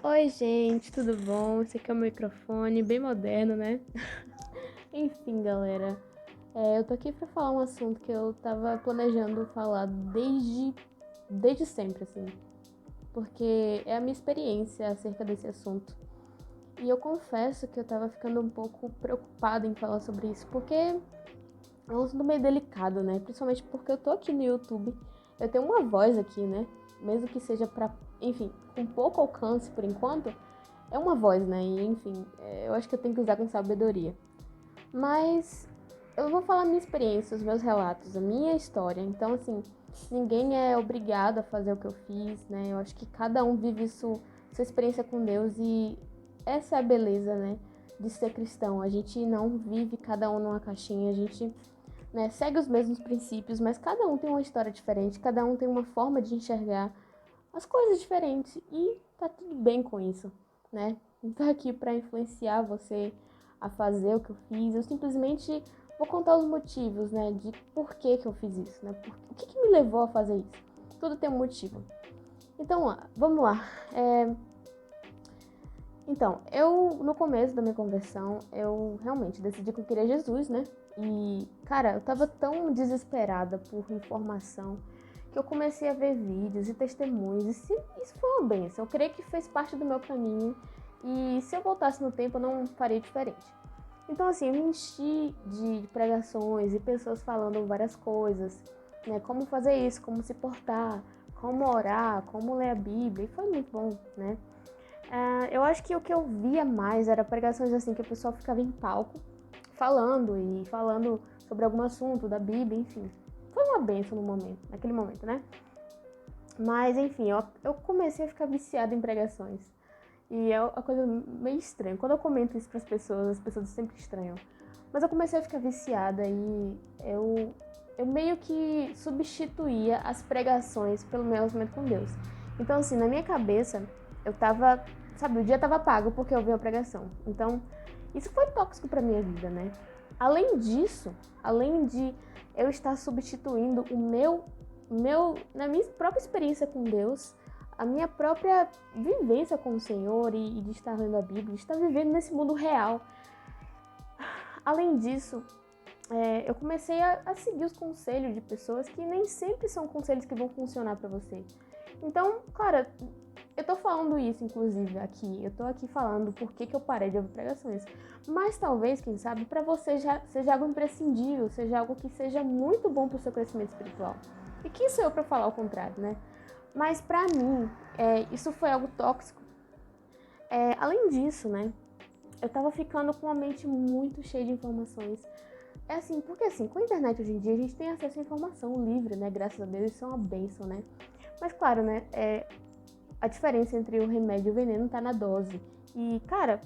Oi, gente, tudo bom? Esse aqui é o microfone, bem moderno, né? Enfim, galera, eu tô aqui pra falar um assunto que eu tava planejando falar desde sempre, assim, porque é a minha experiência acerca desse assunto. E eu confesso que eu tava ficando um pouco preocupada em falar sobre isso, porque é um assunto meio delicado, né? Principalmente porque eu tô aqui no YouTube, eu tenho uma voz aqui, né? Mesmo que seja enfim, com pouco alcance por enquanto, é uma voz, né? E enfim, eu acho que eu tenho que usar com sabedoria. Mas eu vou falar a minha experiência, os meus relatos, a minha história. Então, assim, ninguém é obrigado a fazer o que eu fiz, né? Eu acho que cada um vive sua experiência com Deus e essa é a beleza, né? De ser cristão. A gente não vive cada um numa caixinha, a gente, né, segue os mesmos princípios, mas cada um tem uma história diferente, cada um tem uma forma de enxergar as coisas diferentes e tá tudo bem com isso, né? Não tô aqui para influenciar você a fazer o que eu fiz, eu simplesmente vou contar os motivos, né, de por que que eu fiz isso, né? O que que me levou a fazer isso? Tudo tem um motivo. Então, vamos lá. Então, no começo da minha conversão, eu realmente decidi que eu queria Jesus, né? E, cara, eu tava tão desesperada por informação que eu comecei a ver vídeos e testemunhos. Isso foi uma benção. Eu creio que fez parte do meu caminho. E se eu voltasse no tempo, eu não faria diferente. Então, assim, eu me enchi de pregações e pessoas falando várias coisas, né? Como fazer isso, como se portar, como orar, como ler a Bíblia. E foi muito bom, né? Eu acho que o que eu via mais era pregações assim, que o pessoal ficava em palco falando sobre algum assunto da Bíblia, enfim. Foi uma benção no momento, naquele momento, né? Mas, enfim, eu comecei a ficar viciada em pregações. E é uma coisa meio estranha. Quando eu comento isso para as pessoas sempre estranham. Mas eu comecei a ficar viciada e eu meio que substituía as pregações pelo meu relacionamento com Deus. Então, assim, na minha cabeça, eu tava, sabe, o dia tava pago porque eu ouvi uma pregação. Então, isso foi tóxico pra minha vida, né? Além disso, além de eu estar substituindo na minha própria experiência com Deus, a minha própria vivência com o Senhor e de estar lendo a Bíblia, de estar vivendo nesse mundo real. Além disso, eu comecei a seguir os conselhos de pessoas que nem sempre são conselhos que vão funcionar pra você. Então, cara, eu tô falando isso, inclusive, aqui. Eu tô aqui falando por que eu parei de ouvir pregações. Mas talvez, quem sabe, pra você já seja algo imprescindível, seja algo que seja muito bom pro seu crescimento espiritual. E quem sou eu pra falar o contrário, né? Mas pra mim, isso foi algo tóxico. Além disso, né? Eu tava ficando com a mente muito cheia de informações. É assim, porque assim, com a internet hoje em dia a gente tem acesso à informação livre, né? Graças a Deus, isso é uma bênção, né? Mas claro, né? A diferença entre o remédio e o veneno tá na dose. E, cara,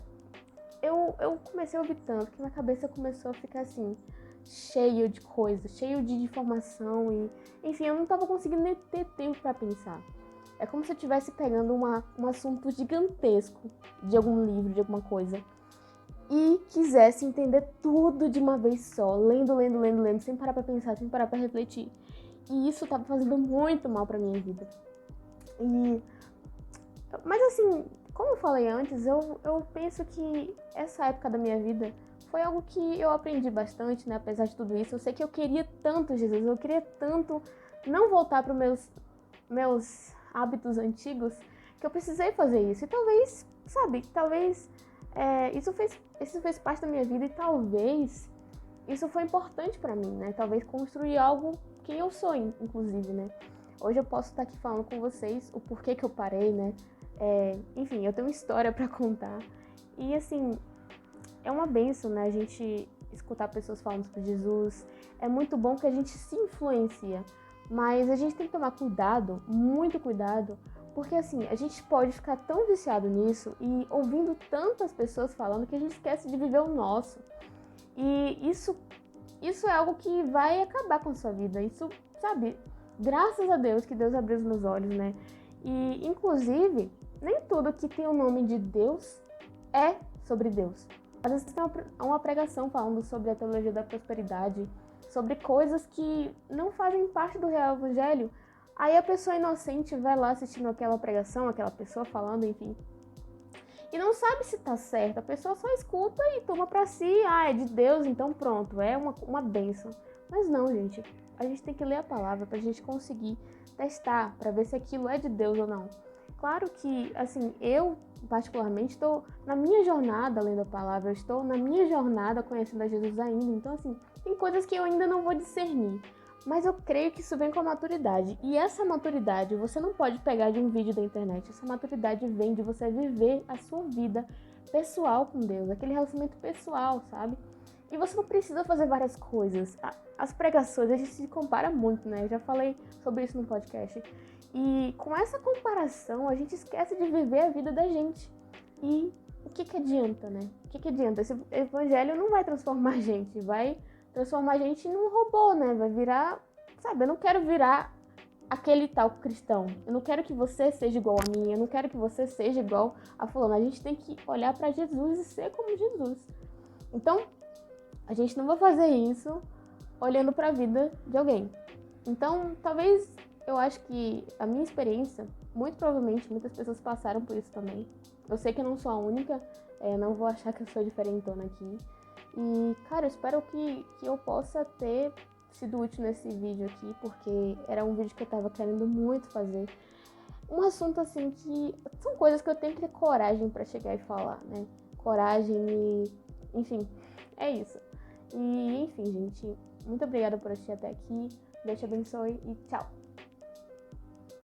eu comecei a ouvir tanto que minha cabeça começou a ficar assim, cheio de coisa, cheio de informação e, enfim, eu não tava conseguindo nem ter tempo pra pensar. É como se eu estivesse pegando um assunto gigantesco de algum livro, de alguma coisa, e quisesse entender tudo de uma vez só, lendo, sem parar pra pensar, sem parar pra refletir. E isso tava fazendo muito mal pra minha vida. Mas assim, como eu falei antes, eu penso que essa época da minha vida foi algo que eu aprendi bastante, né? Apesar de tudo isso, eu sei que eu queria tanto Jesus, eu queria tanto não voltar para os meus hábitos antigos, que eu precisei fazer isso. E talvez, sabe, talvez isso fez parte da minha vida e talvez isso foi importante para mim, né? Talvez construir algo que eu sou, inclusive, né? Hoje eu posso estar aqui falando com vocês o porquê que eu parei, né? Enfim, eu tenho uma história para contar. E assim, é uma benção, né? A gente escutar pessoas falando sobre Jesus. É muito bom que a gente se influencia. Mas a gente tem que tomar cuidado, muito cuidado, porque assim, a gente pode ficar tão viciado nisso e ouvindo tantas pessoas falando que a gente esquece de viver o nosso. E isso é algo que vai acabar com a sua vida. Isso, sabe, graças a Deus que Deus abriu os meus olhos, né? E, inclusive, nem tudo que tem o nome de Deus é sobre Deus. Às vezes tem uma pregação falando sobre a teologia da prosperidade, sobre coisas que não fazem parte do real evangelho. Aí a pessoa inocente vai lá assistindo aquela pregação, aquela pessoa falando, enfim, e não sabe se tá certo. A pessoa só escuta e toma pra si, é de Deus, então pronto, é uma bênção. Mas não, gente, a gente tem que ler a palavra pra gente conseguir testar, pra ver se aquilo é de Deus ou não. Claro que, assim, eu particularmente estou na minha jornada lendo a palavra, eu estou na minha jornada conhecendo a Jesus ainda, então assim, tem coisas que eu ainda não vou discernir. Mas eu creio que isso vem com a maturidade. E essa maturidade você não pode pegar de um vídeo da internet. Essa maturidade vem de você viver a sua vida pessoal com Deus, aquele relacionamento pessoal, sabe? E você não precisa fazer várias coisas. As pregações, a gente se compara muito, né? Eu já falei sobre isso no podcast. E com essa comparação, a gente esquece de viver a vida da gente. E o que adianta, né? O que adianta? Esse evangelho não vai transformar a gente, vai transformar a gente num robô, né? Vai virar, sabe? Eu não quero virar aquele tal cristão. Eu não quero que você seja igual a mim, eu não quero que você seja igual a fulano. A gente tem que olhar para Jesus e ser como Jesus. Então, a gente não vai fazer isso olhando para a vida de alguém. Então, talvez, eu acho que a minha experiência, muito provavelmente, muitas pessoas passaram por isso também. Eu sei que eu não sou a única, não vou achar que eu sou diferentona aqui. E, cara, eu espero que eu possa ter sido útil nesse vídeo aqui, porque era um vídeo que eu tava querendo muito fazer. Um assunto, assim, que são coisas que eu tenho que ter coragem pra chegar e falar, né? Coragem e... enfim, é isso. E, enfim, gente, muito obrigada por assistir até aqui. Deus te abençoe e tchau!